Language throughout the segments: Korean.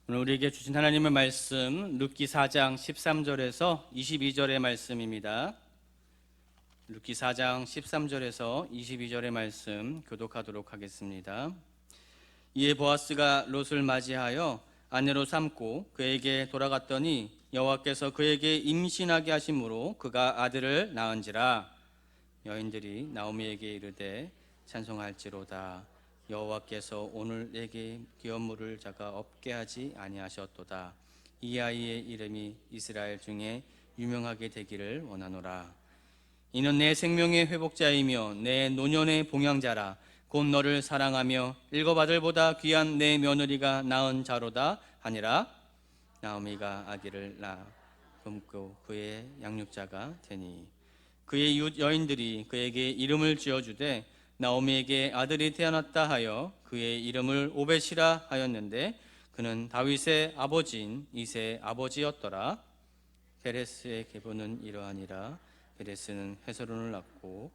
오늘 우리에게 주신 하나님의 말씀 룻기 4장 13절에서 22절의 말씀입니다. 룻기 4장 13절에서 22절의 말씀 교독하도록 하겠습니다. 이에 보아스가 롯을 맞이하여 아내로 삼고 그에게 돌아갔더니 여호와께서 그에게 임신하게 하심으로 그가 아들을 낳은지라. 여인들이 나오미에게 이르되 찬송할지로다. 여호와께서 오늘 내게 기업 물을 자가 없게 하지 아니하셨도다. 이 아이의 이름이 이스라엘 중에 유명하게 되기를 원하노라. 이는 내 생명의 회복자이며 내 노년의 봉양자라. 곧 너를 사랑하며 일곱 아들보다 귀한 내 며느리가 낳은 자로다 하니라. 나오미가 아기를 낳아 굶고 그의 양육자가 되니 그의 이웃 여인들이 그에게 이름을 지어주되 나오미에게 아들이 태어났다 하여 그의 이름을 오벳이라 하였는데 그는 다윗의 아버지인 이새의 아버지였더라. 베레스의 계보는 이러하니라. 베레스는 헤스론을 낳고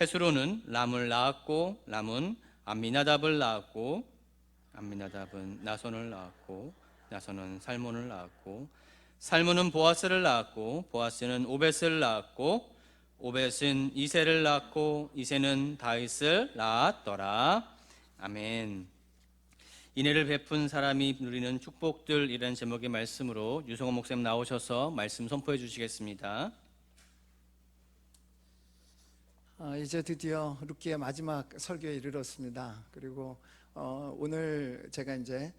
헤스론은 람을 낳았고 람은 암미나답을 낳았고 암미나답은 나손을 낳았고 나손은 살몬을 낳았고 살몬은 보아스를 낳았고 보아스는 오벳을 낳았고 오벳은 이새를 낳고 이새는 다윗을 낳았더라. 아멘. 인애를 베푼 사람이 누리는 축복들이라는 제목의 말씀으로 유성호 목사님 나오셔서 말씀 선포해 주시겠습니다. 이제 드디어 룻기의 마지막 설교에 이르렀습니다. 그리고 오늘 제가 이제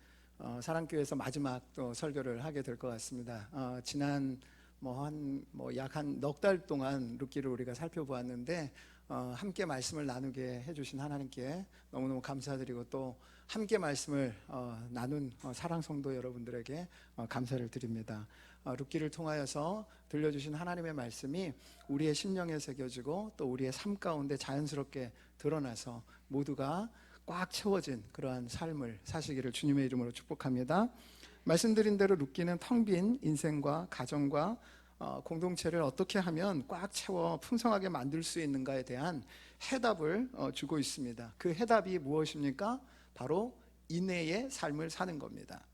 사랑교회에서 마지막 또 설교를 하게 될 것 같습니다. 지난 약 한 넉 달 동안 룻기를 우리가 살펴보았는데 함께 말씀을 나누게 해주신 하나님께 너무너무 감사드리고 또 함께 말씀을 나눈 사랑 성도 여러분들에게 감사를 드립니다. 룻기를 통하여서 들려주신 하나님의 말씀이 우리의 심령에 새겨지고 또 우리의 삶 가운데 자연스럽게 드러나서 모두가 꽉 채워진 그러한 삶을 사시기를 주님의 이름으로 축복합니다. 말씀드린 대로 룻기는 텅 빈 인생과 가정과 공동체를 어떻게 하면 꽉 채워 풍성하게 만들 수 있는가에 대한 해답을 주고 있습니다. 그 해답이 무엇입니까? 바로 인애의 삶을 사는 겁니다.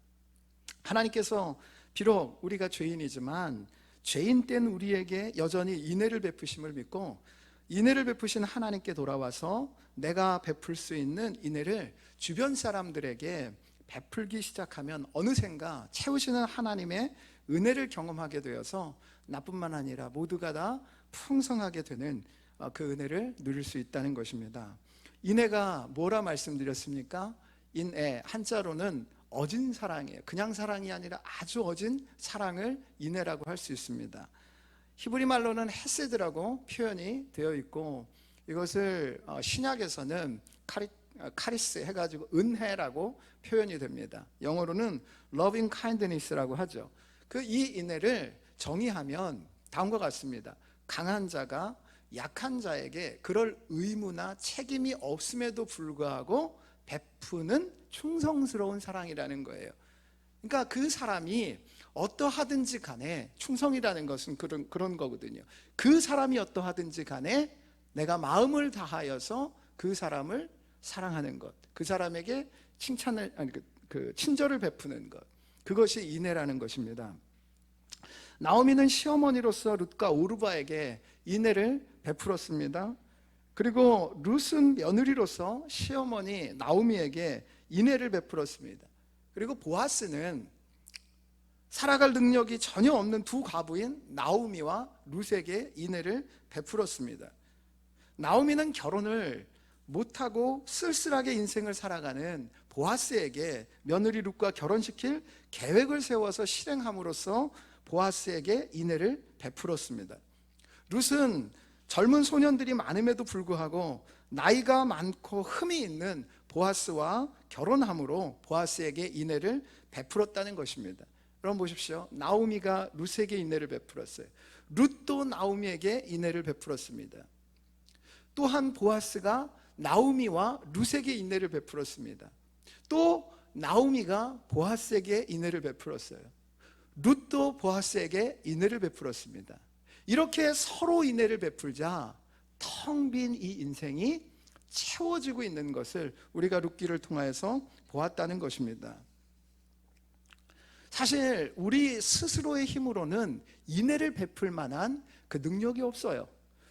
하나님께서 비록 우리가 죄인이지만 죄인된 우리에게 여전히 인애를 베푸심을 믿고 인애를 베푸신 하나님께 돌아와서 내가 베풀 수 있는 인애를 주변 사람들에게 베풀기 시작하면 어느샌가 채우시는 하나님의 은혜를 경험하게 되어서 나뿐만 아니라 모두가 다 풍성하게 되는 그 은혜를 누릴 수 있다는 것입니다. 인애가 뭐라 말씀드렸습니까? 인애 한자로는 어진 사랑이에요. 그냥 사랑이 아니라 아주 어진 사랑을 인애라고 할 수 있습니다. 히브리 말로는 헤세드라고 표현이 되어 있고 이것을 신약에서는 카리스 해가지고 은혜라고 표현이 됩니다. 영어로는 loving kindness라고 하죠. 이 인애를 정의하면 다음과 같습니다. 강한 자가 약한 자에게 그럴 의무나 책임이 없음에도 불구하고 베푸는 충성스러운 사랑이라는 거예요. 그러니까 그 사람이 어떠하든지 간에 충성이라는 것은 그런 거거든요. 그 사람이 어떠하든지 간에 내가 마음을 다하여서 그 사람을 사랑하는 것, 그 사람에게 친절을 베푸는 것, 그것이 인애라는 것입니다. 나오미는 시어머니로서 룻과 오르바에게 인애를 베풀었습니다. 그리고 룻은 며느리로서 시어머니 나오미에게 인애를 베풀었습니다. 그리고 보아스는 살아갈 능력이 전혀 없는 두 과부인 나오미와 룻에게 인애를 베풀었습니다. 나오미는 결혼을 못하고 쓸쓸하게 인생을 살아가는 보아스에게 며느리 룻과 결혼시킬 계획을 세워서 실행함으로써 보아스에게 인애를 베풀었습니다. 룻은 젊은 소년들이 많음에도 불구하고 나이가 많고 흠이 있는 보아스와 결혼함으로 보아스에게 인애를 베풀었다는 것입니다. 여러분 보십시오. 나오미가 룻에게 인애를 베풀었어요. 룻도 나오미에게 인애를 베풀었습니다. 또한 보아스가 나오미와 룻에게 인애를 베풀었습니다. 또 나오미가 보아스에게 인애를 베풀었어요. 룻도 보아스에게 인애를 베풀었습니다. 이렇게 서로 인애를 베풀자 텅 빈 이 인생이 채워지고 있는 것을 우리가 룻기를 통해서 보았다는 것입니다. 사실 우리 스스로의 힘으로는 인애를 베풀 만한 그 능력이 없어요.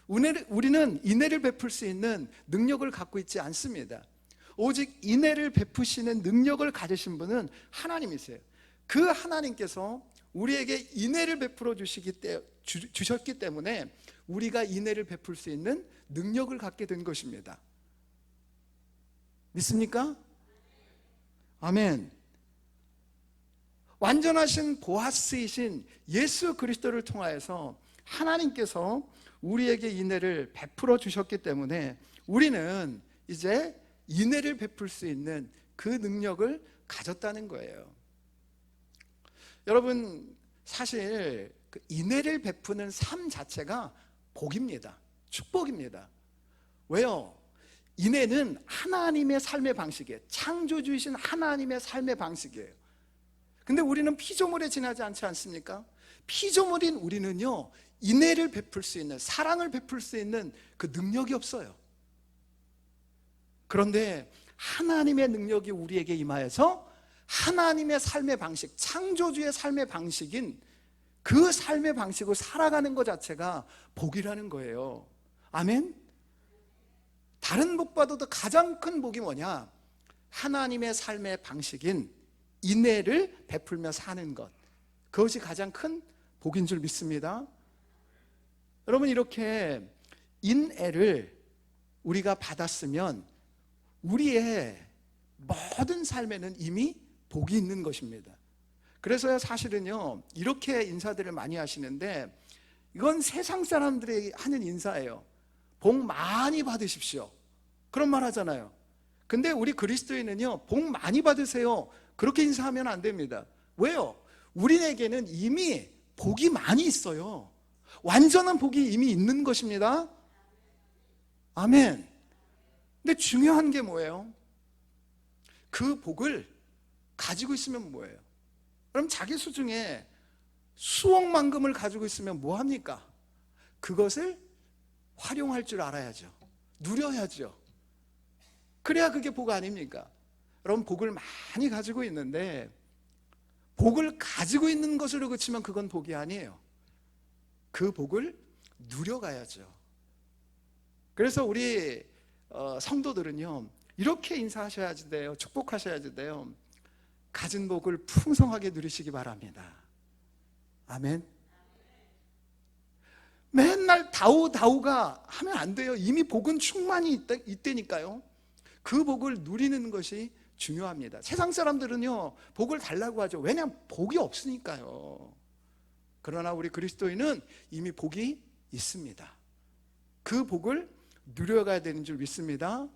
우리는 인애를 베풀 수 있는 능력을 갖고 있지 않습니다. 오직 인애를 베푸시는 능력을 가지신 분은 하나님이세요. 그 하나님께서 우리에게 인애를 베풀어 주셨기 때문에 우리가 인애를 베풀 수 있는 능력을 갖게 된 것입니다. 믿습니까? 아멘. 완전하신 보아스이신 예수 그리스도를 통하여서 하나님께서 우리에게 인애를 베풀어 주셨기 때문에 우리는 이제 인애를 베풀 수 있는 그 능력을 가졌다는 거예요. 여러분, 사실 그 인애를 베푸는 삶 자체가 복입니다. 축복입니다. 왜요? 인애는 하나님의 삶의 방식이에요. 창조주이신 하나님의 삶의 방식이에요. 근데 우리는 피조물에 지나지 않지 않습니까? 피조물인 우리는요, 인애를 베풀 수 있는, 사랑을 베풀 수 있는 그 능력이 없어요. 그런데 하나님의 능력이 우리에게 임하여서 하나님의 삶의 방식, 창조주의 삶의 방식인 그 삶의 방식으로 살아가는 것 자체가 복이라는 거예요. 아멘? 다른 복보다도 가장 큰 복이 뭐냐? 하나님의 삶의 방식인 인애를 베풀며 사는 것, 그것이 가장 큰 복인 줄 믿습니다. 여러분, 이렇게 인애를 우리가 받았으면 우리의 모든 삶에는 이미 복이 있는 것입니다. 그래서 사실은요, 이렇게 인사들을 많이 하시는데 이건 세상 사람들이 하는 인사예요. 복 많이 받으십시오, 그런 말 하잖아요. 근데 우리 그리스도인은요, 복 많이 받으세요, 그렇게 인사하면 안 됩니다. 왜요? 우리에게는 이미 복이 많이 있어요. 완전한 복이 이미 있는 것입니다. 아멘. 근데 중요한 게 뭐예요? 그 복을 가지고 있으면 뭐예요? 그럼 자기 수중에 수억만금을 가지고 있으면 뭐 합니까? 그것을 활용할 줄 알아야죠. 누려야죠. 그래야 그게 복 아닙니까? 여러분, 복을 많이 가지고 있는데 복을 가지고 있는 것으로 그치면 그건 복이 아니에요. 그 복을 누려가야죠. 그래서 우리 성도들은요, 이렇게 인사하셔야 돼요. 축복하셔야 돼요. 가진 복을 풍성하게 누리시기 바랍니다. 아멘. 맨날 다우가 하면 안 돼요. 이미 복은 충만히 있다니까요. 그 복을 누리는 것이 중요합니다. 세상 사람들은요, 복을 달라고 하죠. 왜냐하면 복이 없으니까요. 그러나 우리 그리스도인은 이미 복이 있습니다. 그 복을 누려가야 되는 줄 믿습니다.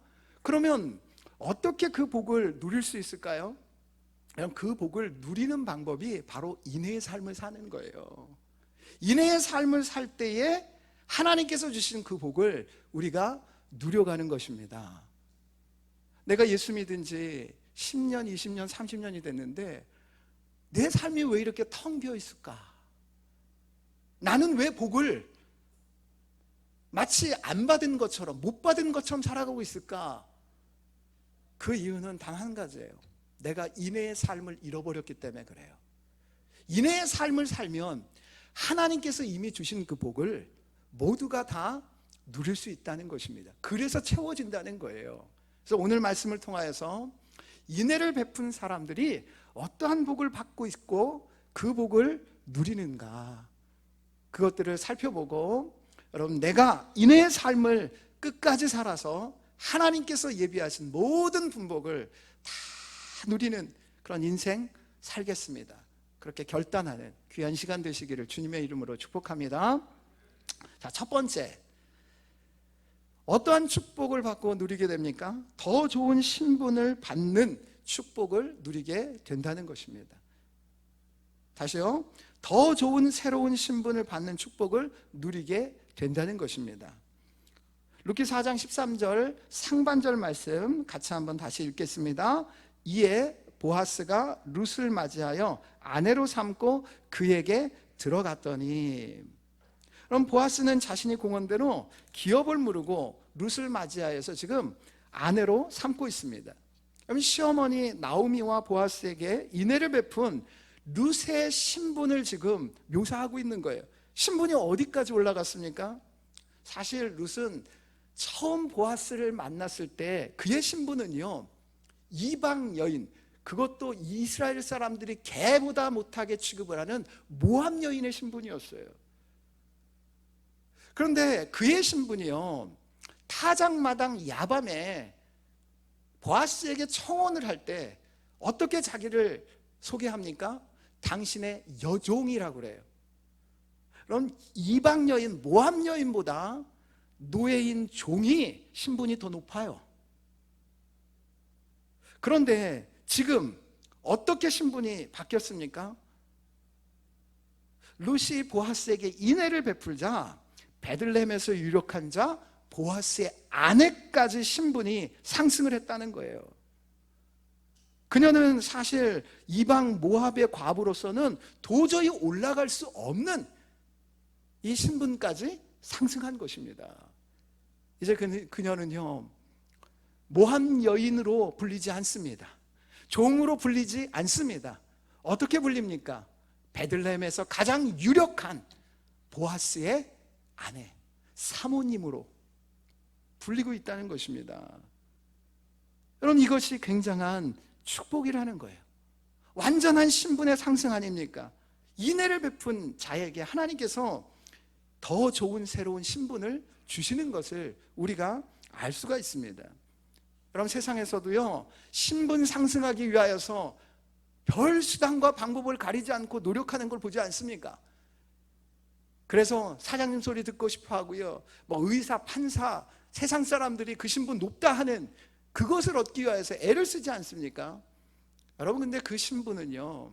그러면 어떻게 그 복을 누릴 수 있을까요? 그 복을 누리는 방법이 바로 인애의 삶을 사는 거예요. 인애의 삶을 살 때에 하나님께서 주신 그 복을 우리가 누려가는 것입니다. 내가 예수 믿은 지 10년, 20년, 30년이 됐는데 내 삶이 왜 이렇게 텅 비어 있을까? 나는 왜 복을 마치 안 받은 것처럼, 못 받은 것처럼 살아가고 있을까? 그 이유는 단 한 가지예요. 내가 인애의 삶을 잃어버렸기 때문에 그래요. 인애의 삶을 살면 하나님께서 이미 주신 그 복을 모두가 다 누릴 수 있다는 것입니다. 그래서 채워진다는 거예요. 그래서 오늘 말씀을 통하여서 인애를 베푼 사람들이 어떠한 복을 받고 있고 그 복을 누리는가, 그것들을 살펴보고, 여러분, 내가 인애의 삶을 끝까지 살아서 하나님께서 예비하신 모든 분복을 다 누리는 그런 인생 살겠습니다, 그렇게 결단하는 귀한 시간 되시기를 주님의 이름으로 축복합니다. 자, 첫 번째, 어떠한 축복을 받고 누리게 됩니까? 더 좋은 신분을 받는 축복을 누리게 된다는 것입니다. 다시요, 더 좋은 새로운 신분을 받는 축복을 누리게 된다는 것입니다. 루키 4장 13절 상반절 말씀 같이 한번 다시 읽겠습니다. 이에 보아스가 룻을 맞이하여 아내로 삼고 그에게 들어갔더니, 그럼 보아스는 자신이 공언대로 기업을 무르고 룻을 맞이하여서 지금 아내로 삼고 있습니다. 그럼 시어머니 나오미와 보아스에게 인애를 베푼 룻의 신분을 지금 묘사하고 있는 거예요. 신분이 어디까지 올라갔습니까? 사실 룻은 처음 보아스를 만났을 때 그의 신분은요, 이방 여인, 그것도 이스라엘 사람들이 개보다 못하게 취급을 하는 모압 여인의 신분이었어요. 그런데 그의 신분이요, 타작마당 야밤에 보아스에게 청혼을 할 때 어떻게 자기를 소개합니까? 당신의 여종이라고 그래요. 그럼 이방 여인, 모압 여인보다 노예인 종이 신분이 더 높아요. 그런데 지금 어떻게 신분이 바뀌었습니까? 룻이 보아스에게 인애를 베풀자 베들레헴에서 유력한 자 보아스의 아내까지 신분이 상승을 했다는 거예요. 그녀는 사실 이방 모압의 과부로서는 도저히 올라갈 수 없는 이 신분까지 상승한 것입니다. 이제 그녀는요, 모압 여인으로 불리지 않습니다. 종으로 불리지 않습니다. 어떻게 불립니까? 베들레헴에서 가장 유력한 보아스의 아내, 사모님으로 불리고 있다는 것입니다. 여러분, 이것이 굉장한 축복이라는 거예요. 완전한 신분의 상승 아닙니까? 인애를 베푼 자에게 하나님께서 더 좋은 새로운 신분을 주시는 것을 우리가 알 수가 있습니다. 여러분, 세상에서도요, 신분 상승하기 위하여서 별 수단과 방법을 가리지 않고 노력하는 걸 보지 않습니까? 그래서 사장님 소리 듣고 싶어 하고요, 의사, 판사, 세상 사람들이 그 신분 높다 하는 그것을 얻기 위해서 애를 쓰지 않습니까? 여러분, 근데 그 신분은요,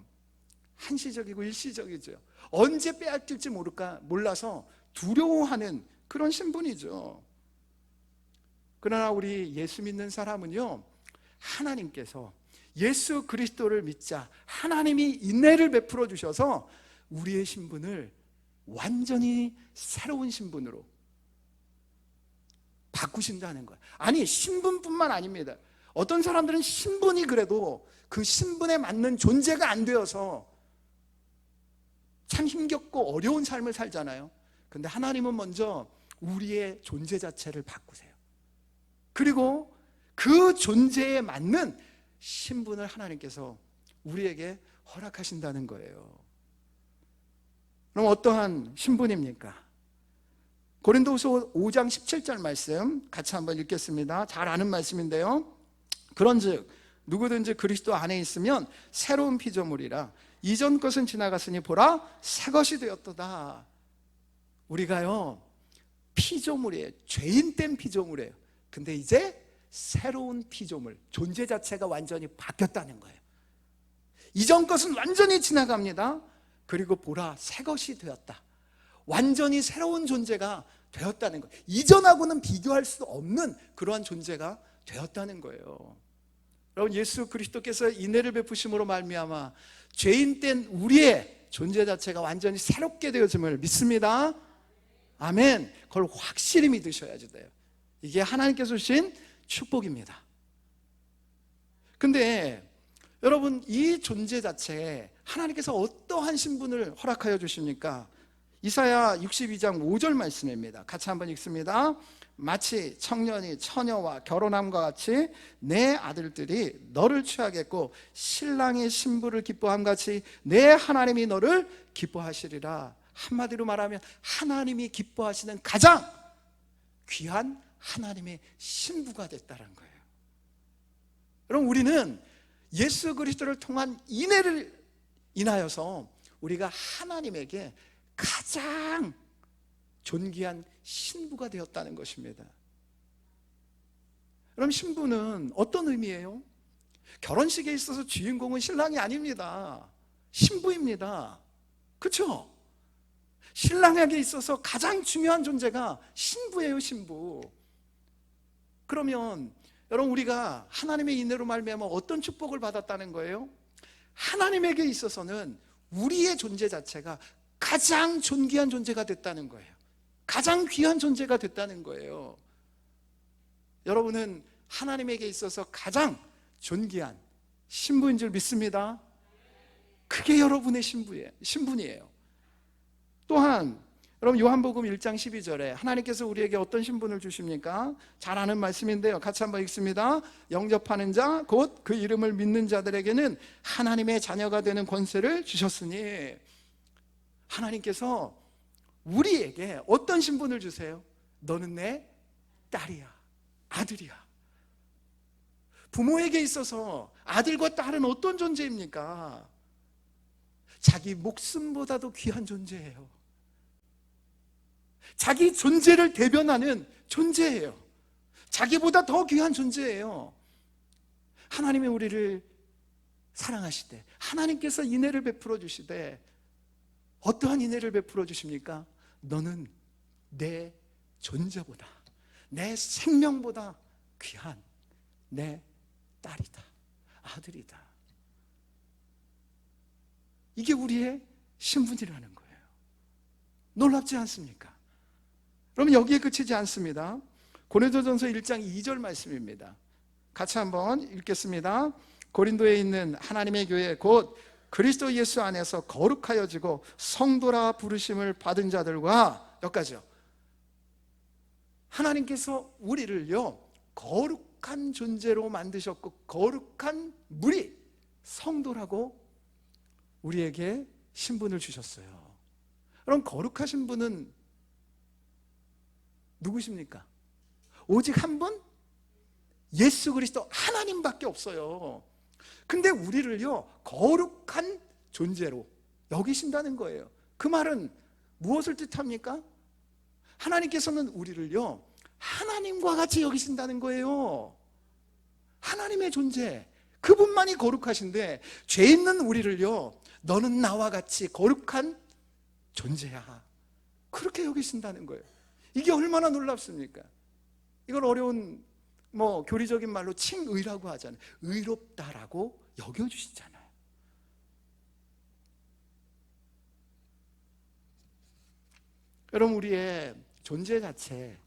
한시적이고 일시적이죠. 언제 빼앗길지 몰라서 두려워하는 그런 신분이죠. 그러나 우리 예수 믿는 사람은요, 하나님께서 예수 그리스도를 믿자 하나님이 인애를 베풀어 주셔서 우리의 신분을 완전히 새로운 신분으로 바꾸신다는 거예요. 아니, 신분뿐만 아닙니다. 어떤 사람들은 신분이 그래도 그 신분에 맞는 존재가 안 되어서 참 힘겹고 어려운 삶을 살잖아요. 근데 하나님은 먼저 우리의 존재 자체를 바꾸세요. 그리고 그 존재에 맞는 신분을 하나님께서 우리에게 허락하신다는 거예요. 그럼 어떠한 신분입니까? 고린도후서 5장 17절 말씀 같이 한번 읽겠습니다. 잘 아는 말씀인데요. 그런즉 누구든지 그리스도 안에 있으면 새로운 피조물이라 이전 것은 지나갔으니 보라 새 것이 되었도다. 우리가요, 피조물이에요. 죄인된 피조물이에요. 근데 이제 새로운 피조물, 존재 자체가 완전히 바뀌었다는 거예요. 이전 것은 완전히 지나갑니다. 그리고 보라 새 것이 되었다. 완전히 새로운 존재가 되었다는 거예요. 이전하고는 비교할 수 없는 그러한 존재가 되었다는 거예요. 여러분, 예수 그리스도께서 인애를 베푸심으로 말미암아 죄인된 우리의 존재 자체가 완전히 새롭게 되어짐을 믿습니다. 아멘. 그걸 확실히 믿으셔야지 돼요. 이게 하나님께서 주신 축복입니다. 근데 여러분, 이 존재 자체에 하나님께서 어떠한 신분을 허락하여 주십니까? 이사야 62장 5절 말씀입니다. 같이 한번 읽습니다. 마치 청년이 처녀와 결혼함과 같이 내 아들들이 너를 취하겠고 신랑이 신부를 기뻐함 같이 내 하나님이 너를 기뻐하시리라. 한마디로 말하면 하나님이 기뻐하시는 가장 귀한 하나님의 신부가 됐다는 거예요. 여러분, 우리는 예수 그리스도를 통한 인애를 인하여서 우리가 하나님에게 가장 존귀한 신부가 되었다는 것입니다. 그럼 신부는 어떤 의미예요? 결혼식에 있어서 주인공은 신랑이 아닙니다. 신부입니다. 그렇죠? 신랑에게 있어서 가장 중요한 존재가 신부예요, 신부. 그러면 여러분, 우리가 하나님의 인애로 말미암아 어떤 축복을 받았다는 거예요? 하나님에게 있어서는 우리의 존재 자체가 가장 존귀한 존재가 됐다는 거예요. 가장 귀한 존재가 됐다는 거예요. 여러분은 하나님에게 있어서 가장 존귀한 신부인 줄 믿습니다. 그게 여러분의 신분이에요. 또한 여러분 요한복음 1장 12절에 하나님께서 우리에게 어떤 신분을 주십니까? 잘 아는 말씀인데요, 같이 한번 읽습니다. 영접하는 자 곧 그 이름을 믿는 자들에게는 하나님의 자녀가 되는 권세를 주셨으니, 하나님께서 우리에게 어떤 신분을 주세요? 너는 내 딸이야, 아들이야. 부모에게 있어서 아들과 딸은 어떤 존재입니까? 자기 목숨보다도 귀한 존재예요. 자기 존재를 대변하는 존재예요. 자기보다 더 귀한 존재예요. 하나님이 우리를 사랑하시되 하나님께서 인애를 베풀어 주시되 어떠한 인애를 베풀어 주십니까? 너는 내 존재보다, 내 생명보다 귀한 내 딸이다, 아들이다. 이게 우리의 신분이라는 거예요. 놀랍지 않습니까? 그러면 여기에 그치지 않습니다. 고린도전서 1장 2절 말씀입니다. 같이 한번 읽겠습니다. 고린도에 있는 하나님의 교회 곧 그리스도 예수 안에서 거룩하여지고 성도라 부르심을 받은 자들과, 여기까지요. 하나님께서 우리를요 거룩한 존재로 만드셨고 거룩한 무리, 성도라고 우리에게 신분을 주셨어요. 그럼 거룩하신 분은 누구십니까? 오직 한 분? 예수 그리스도 하나님밖에 없어요. 근데 우리를요 거룩한 존재로 여기신다는 거예요. 그 말은 무엇을 뜻합니까? 하나님께서는 우리를요 하나님과 같이 여기신다는 거예요. 하나님의 존재, 그분만이 거룩하신데 죄 있는 우리를요 너는 나와 같이 거룩한 존재야, 그렇게 여기신다는 거예요. 이게 얼마나 놀랍습니까? 이걸 어려운 교리적인 말로 칭의라고 하잖아요. 의롭다라고 여겨주시잖아요. 여러분, 우리의 존재 자체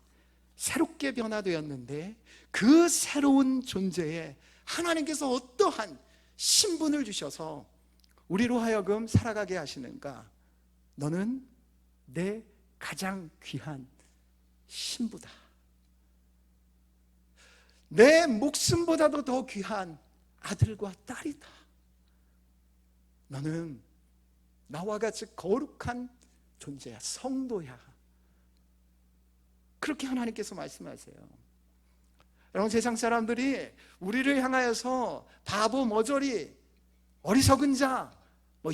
새롭게 변화되었는데 그 새로운 존재에 하나님께서 어떠한 신분을 주셔서 우리로 하여금 살아가게 하시는가? 너는 내 가장 귀한 신부다, 내 목숨보다도 더 귀한 아들과 딸이다, 너는 나와 같이 거룩한 존재야, 성도야. 그렇게 하나님께서 말씀하세요. 여러분, 세상 사람들이 우리를 향하여서 바보, 머저리, 어리석은 자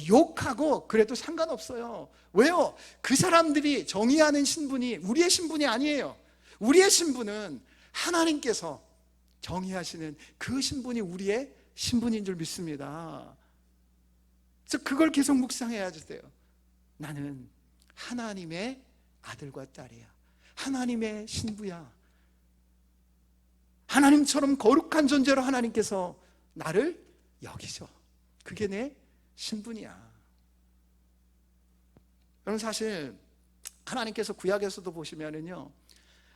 욕하고 그래도 상관없어요. 왜요? 그 사람들이 정의하는 신분이 우리의 신분이 아니에요. 우리의 신분은 하나님께서 정의하시는 그 신분이 우리의 신분인 줄 믿습니다. 그래서 그걸 계속 묵상해야 돼요. 나는 하나님의 아들과 딸이야, 하나님의 신부야, 하나님처럼 거룩한 존재로 하나님께서 나를 여기셔. 그게 내 신분이야. 여러분, 사실 하나님께서 구약에서도 보시면은요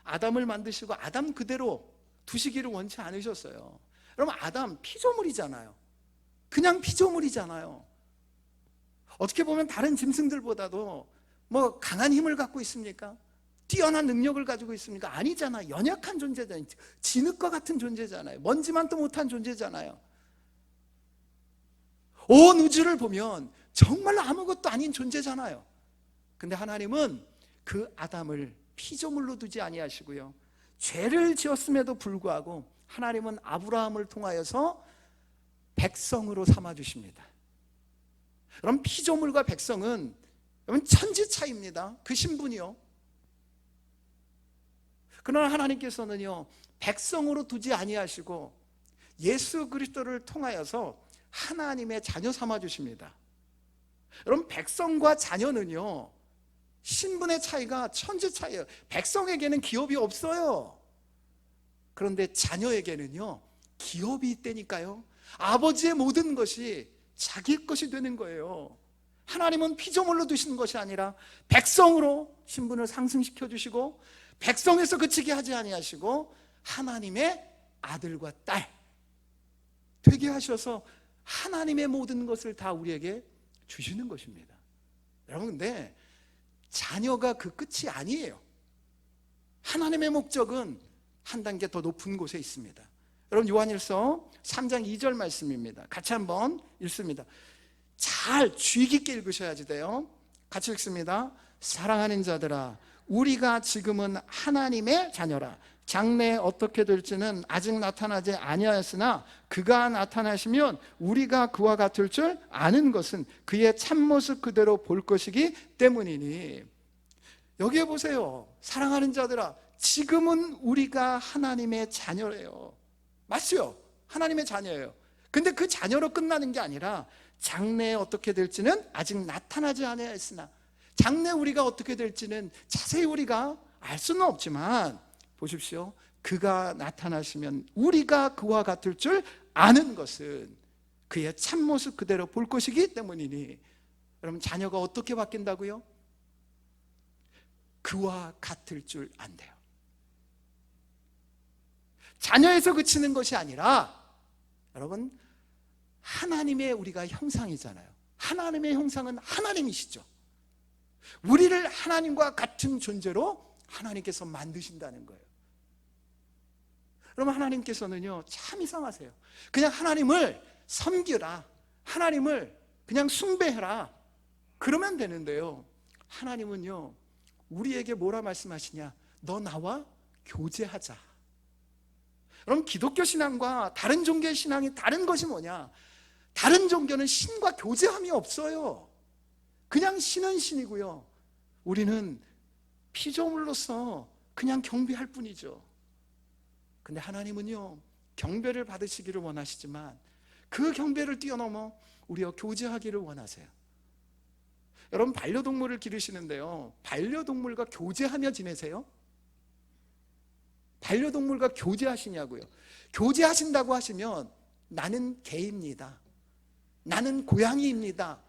아담을 만드시고 아담 그대로 두시기를 원치 않으셨어요. 여러분, 아담 피조물이잖아요. 그냥 피조물이잖아요. 어떻게 보면 다른 짐승들보다도 강한 힘을 갖고 있습니까? 뛰어난 능력을 가지고 있습니까? 아니잖아요. 연약한 존재잖아요. 진흙과 같은 존재잖아요. 먼지만도 못한 존재잖아요. 온 우주를 보면 정말 아무것도 아닌 존재잖아요. 근데 하나님은 그 아담을 피조물로 두지 아니하시고요, 죄를 지었음에도 불구하고 하나님은 아브라함을 통하여서 백성으로 삼아주십니다. 그럼 피조물과 백성은 천지 차이입니다. 그 신분이요. 그러나 하나님께서는요 백성으로 두지 아니하시고 예수 그리스도를 통하여서 하나님의 자녀 삼아주십니다. 여러분, 백성과 자녀는요 신분의 차이가 천지 차이예요. 백성에게는 기업이 없어요. 그런데 자녀에게는요 기업이 있다니까요. 아버지의 모든 것이 자기 것이 되는 거예요. 하나님은 피조물로 두시는 것이 아니라 백성으로 신분을 상승시켜 주시고 백성에서 그치게 하지 아니하시고 하나님의 아들과 딸 되게 하셔서 하나님의 모든 것을 다 우리에게 주시는 것입니다. 여러분, 근데 자녀가 그 끝이 아니에요. 하나님의 목적은 한 단계 더 높은 곳에 있습니다. 여러분, 요한일서 3장 2절 말씀입니다. 같이 한번 읽습니다. 잘 주의 깊게 읽으셔야지 돼요. 같이 읽습니다. 사랑하는 자들아, 우리가 지금은 하나님의 자녀라. 장래에 어떻게 될지는 아직 나타나지 아니하였으나 그가 나타나시면 우리가 그와 같을 줄 아는 것은 그의 참모습 그대로 볼 것이기 때문이니. 여기에 보세요. 사랑하는 자들아, 지금은 우리가 하나님의 자녀래요. 맞죠? 하나님의 자녀예요. 근데 그 자녀로 끝나는 게 아니라 장래에 어떻게 될지는 아직 나타나지 아니하였으나, 장래 우리가 어떻게 될지는 자세히 우리가 알 수는 없지만 보십시오. 그가 나타나시면 우리가 그와 같을 줄 아는 것은 그의 참모습 그대로 볼 것이기 때문이니. 여러분, 자녀가 어떻게 바뀐다고요? 그와 같을 줄 안대요. 자녀에서 그치는 것이 아니라, 여러분, 하나님의 우리가 형상이잖아요. 하나님의 형상은 하나님이시죠. 우리를 하나님과 같은 존재로 하나님께서 만드신다는 거예요. 그러면 하나님께서는요, 참 이상하세요. 그냥 하나님을 섬기라, 하나님을 그냥 숭배해라, 그러면 되는데요, 하나님은요, 우리에게 뭐라 말씀하시냐? 너 나와 교제하자. 그럼 기독교 신앙과 다른 종교의 신앙이 다른 것이 뭐냐? 다른 종교는 신과 교제함이 없어요. 그냥 신은 신이고요, 우리는 피조물로서 그냥 경배할 뿐이죠. 근데 하나님은요, 경배를 받으시기를 원하시지만 그 경배를 뛰어넘어 우리와 교제하기를 원하세요. 여러분, 반려동물을 기르시는데요, 반려동물과 교제하며 지내세요? 반려동물과 교제하시냐고요? 교제하신다고 하시면 나는 개입니다, 나는 고양이입니다,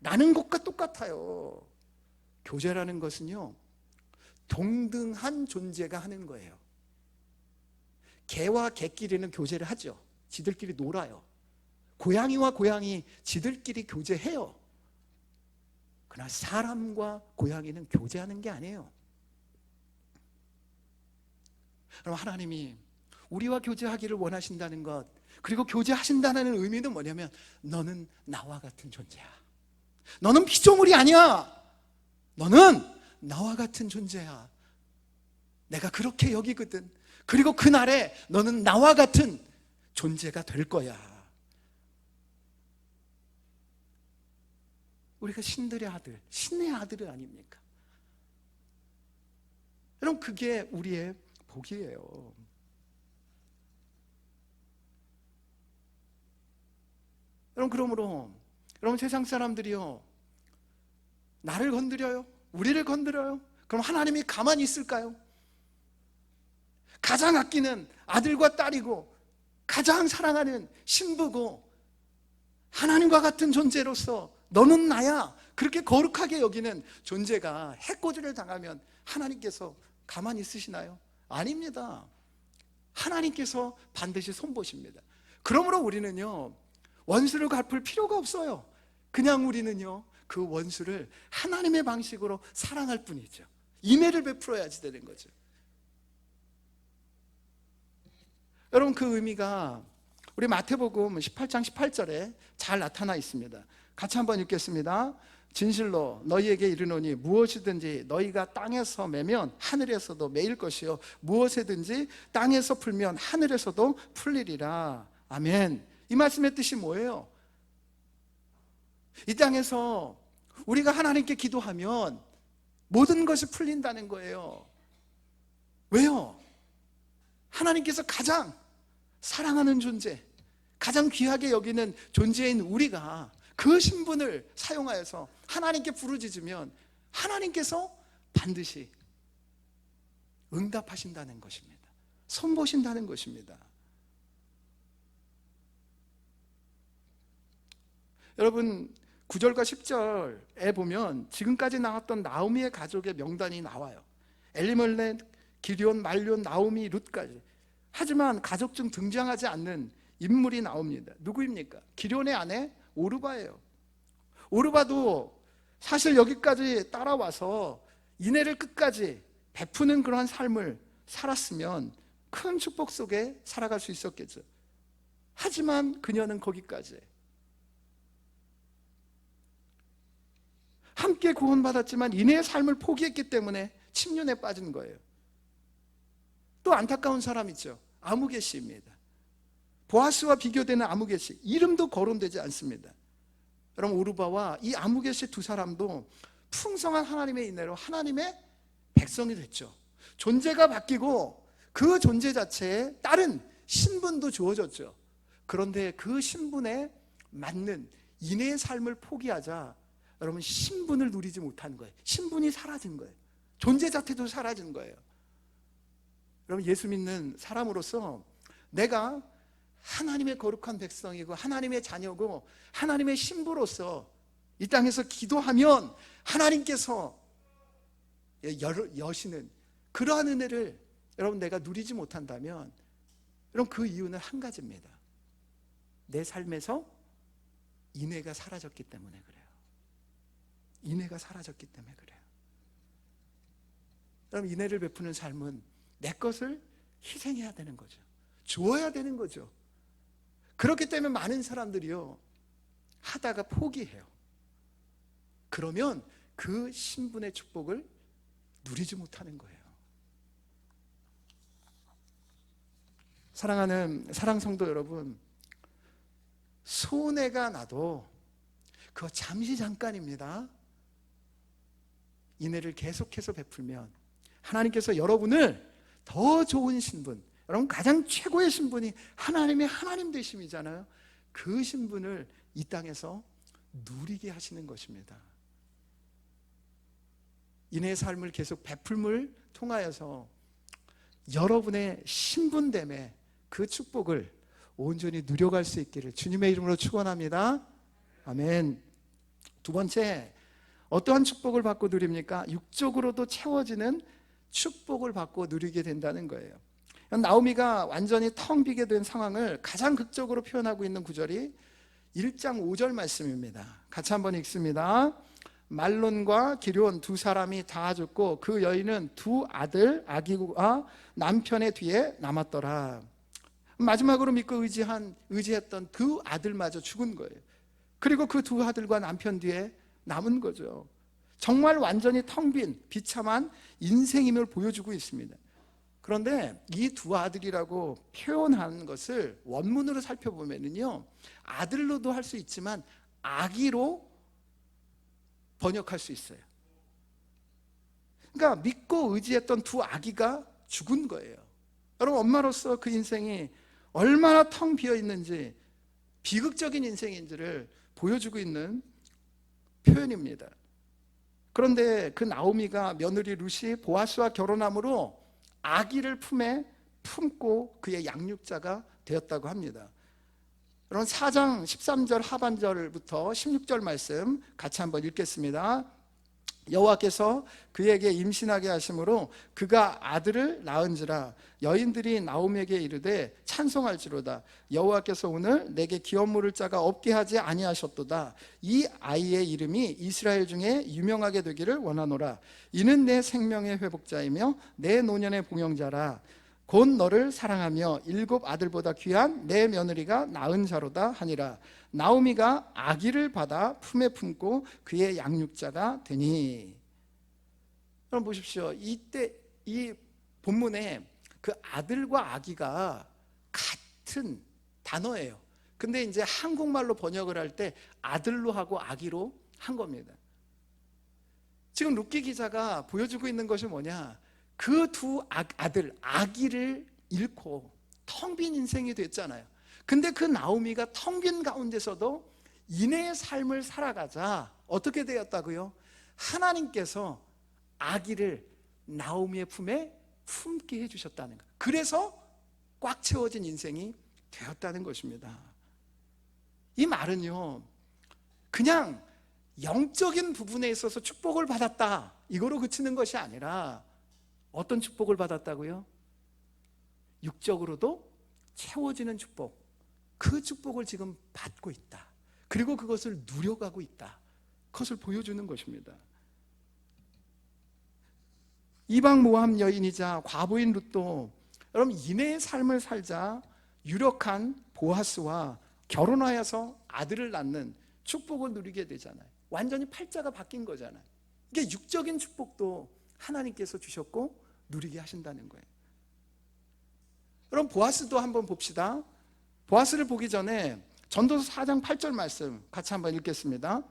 라는 것과 똑같아요. 교제라는 것은요, 동등한 존재가 하는 거예요. 개와 개끼리는 교제를 하죠. 지들끼리 놀아요. 고양이와 고양이 지들끼리 교제해요. 그러나 사람과 고양이는 교제하는 게 아니에요. 그럼 하나님이 우리와 교제하기를 원하신다는 것, 그리고 교제하신다는 의미는 뭐냐면, 너는 나와 같은 존재야. 너는 피조물이 아니야. 너는 나와 같은 존재야. 내가 그렇게 여기거든. 그리고 그날에 너는 나와 같은 존재가 될 거야. 우리가 신들의 아들, 신의 아들 아닙니까? 여러분, 그게 우리의 복이에요. 여러분, 그러므로 여러분, 세상 사람들이요, 나를 건드려요, 우리를 건드려요. 그럼 하나님이 가만히 있을까요? 가장 아끼는 아들과 딸이고 가장 사랑하는 신부고 하나님과 같은 존재로서 너는 나야, 그렇게 거룩하게 여기는 존재가 해코지를 당하면 하나님께서 가만히 있으시나요? 아닙니다. 하나님께서 반드시 손보십니다. 그러므로 우리는요, 원수를 갚을 필요가 없어요. 그냥 우리는요, 그 원수를 하나님의 방식으로 사랑할 뿐이죠. 인애를 베풀어야지 되는 거죠. 여러분, 그 의미가 우리 마태복음 18장 18절에 잘 나타나 있습니다. 같이 한번 읽겠습니다. 진실로 너희에게 이르노니 무엇이든지 너희가 땅에서 매면 하늘에서도 매일 것이요 무엇이든지 땅에서 풀면 하늘에서도 풀리리라. 아멘. 이 말씀의 뜻이 뭐예요? 이 땅에서 우리가 하나님께 기도하면 모든 것이 풀린다는 거예요. 왜요? 하나님께서 가장 사랑하는 존재, 가장 귀하게 여기는 존재인 우리가 그 신분을 사용하여서 하나님께 부르짖으면 하나님께서 반드시 응답하신다는 것입니다. 손보신다는 것입니다. 여러분, 9절과 10절에 보면 지금까지 나왔던 나오미의 가족의 명단이 나와요. 엘리멜렉, 기럧, 말론, 나오미, 룻까지. 하지만 가족 중 등장하지 않는 인물이 나옵니다. 누구입니까? 기럧의 아내 오르바예요. 오르바도 사실 여기까지 따라와서 인애를 끝까지 베푸는 그러한 삶을 살았으면 큰 축복 속에 살아갈 수 있었겠죠. 하지만 그녀는 거기까지. 함께 구원받았지만 인애의 삶을 포기했기 때문에 침륜에 빠진 거예요. 또 안타까운 사람 있죠. 아무개 씨입니다. 보아스와 비교되는 아무개 씨, 이름도 거론되지 않습니다. 여러분, 오르바와 이 아무개 씨 두 사람도 풍성한 하나님의 인애로 하나님의 백성이 됐죠. 존재가 바뀌고 그 존재 자체에 다른 신분도 주어졌죠. 그런데 그 신분에 맞는 인애의 삶을 포기하자 여러분, 신분을 누리지 못한 거예요. 신분이 사라진 거예요. 존재 자체도 사라진 거예요. 여러분, 예수 믿는 사람으로서 내가 하나님의 거룩한 백성이고 하나님의 자녀고 하나님의 신부로서 이 땅에서 기도하면 하나님께서 여시는 그러한 은혜를 여러분 내가 누리지 못한다면 여러분, 그 이유는 한 가지입니다. 내 삶에서 인애가 사라졌기 때문에 그래요. 인애가 사라졌기 때문에 그래요. 여러분, 인애를 베푸는 삶은 내 것을 희생해야 되는 거죠. 주어야 되는 거죠. 그렇기 때문에 많은 사람들이요 하다가 포기해요. 그러면 그 신분의 축복을 누리지 못하는 거예요. 사랑하는 사랑성도 여러분, 손해가 나도 그거 잠시 잠깐입니다. 인애를 계속해서 베풀면 하나님께서 여러분을 더 좋은 신분, 여러분 가장 최고의 신분이 하나님의 하나님 되심이잖아요. 그 신분을 이 땅에서 누리게 하시는 것입니다. 인애의 삶을 계속 베풀음을 통하여서 여러분의 신분됨에 그 축복을 온전히 누려갈 수 있기를 주님의 이름으로 축원합니다. 아멘. 두 번째, 어떠한 축복을 받고 누립니까? 육적으로도 채워지는 축복을 받고 누리게 된다는 거예요. 나오미가 완전히 텅 비게 된 상황을 가장 극적으로 표현하고 있는 구절이 1장 5절 말씀입니다. 같이 한번 읽습니다. 말론과 기럨 두 사람이 다 죽고 그 여인은 두 아들 아기와 남편의 뒤에 남았더라. 마지막으로 믿고 의지했던 두 아들마저 죽은 거예요. 그리고 그 두 아들과 남편 뒤에 남은 거죠. 정말 완전히 텅 빈 비참한 인생임을 보여주고 있습니다. 그런데 이 두 아들이라고 표현하는 것을 원문으로 살펴보면요, 아들로도 할 수 있지만 아기로 번역할 수 있어요. 그러니까 믿고 의지했던 두 아기가 죽은 거예요. 여러분, 엄마로서 그 인생이 얼마나 텅 비어 있는지, 비극적인 인생인지를 보여주고 있는 표현입니다. 그런데 그 나오미가 며느리 룻이 보아스와 결혼함으로 아기를 품에 품고 그의 양육자가 되었다고 합니다. 여러분, 4장 13절 하반절부터 16절 말씀 같이 한번 읽겠습니다. 여호와께서 그에게 임신하게 하심으로 그가 아들을 낳은지라 여인들이 나오미에게 이르되 찬송할지로다. 여호와께서 오늘 내게 기업 물을 자가 없게 하지 아니하셨도다. 이 아이의 이름이 이스라엘 중에 유명하게 되기를 원하노라. 이는 내 생명의 회복자이며 내 노년의 봉영자라. 곧 너를 사랑하며 7 아들보다 귀한 내 며느리가 낳은 자로다 하니라. 나오미가 아기를 받아 품에 품고 그의 양육자가 되니. 여러분 보십시오. 이때 이 본문에 그 아들과 아기가 같은 단어예요. 근데 이제 한국말로 번역을 할 때 아들로 하고 아기로 한 겁니다. 지금 룻기 기자가 보여주고 있는 것이 뭐냐? 그 두 아들, 아기를 잃고 텅 빈 인생이 됐잖아요. 근데 그 나오미가 텅 빈 가운데서도 인애의 삶을 살아가자 어떻게 되었다고요? 하나님께서 아기를 나오미의 품에 품게 해주셨다는 거예요. 그래서 꽉 채워진 인생이 되었다는 것입니다. 이 말은요, 그냥 영적인 부분에 있어서 축복을 받았다 이거로 그치는 것이 아니라 어떤 축복을 받았다고요? 육적으로도 채워지는 축복, 그 축복을 지금 받고 있다. 그리고 그것을 누려가고 있다. 그것을 보여주는 것입니다. 이방 모함 여인이자 과부인 룻도 여러분 인애의 삶을 살자 유력한 보아스와 결혼하여서 아들을 낳는 축복을 누리게 되잖아요. 완전히 팔자가 바뀐 거잖아요. 이게 육적인 축복도 하나님께서 주셨고 누리게 하신다는 거예요. 그럼 보아스도 한번 봅시다. 보아스를 보기 전에 전도서 4장 8절 말씀 같이 한번 읽겠습니다.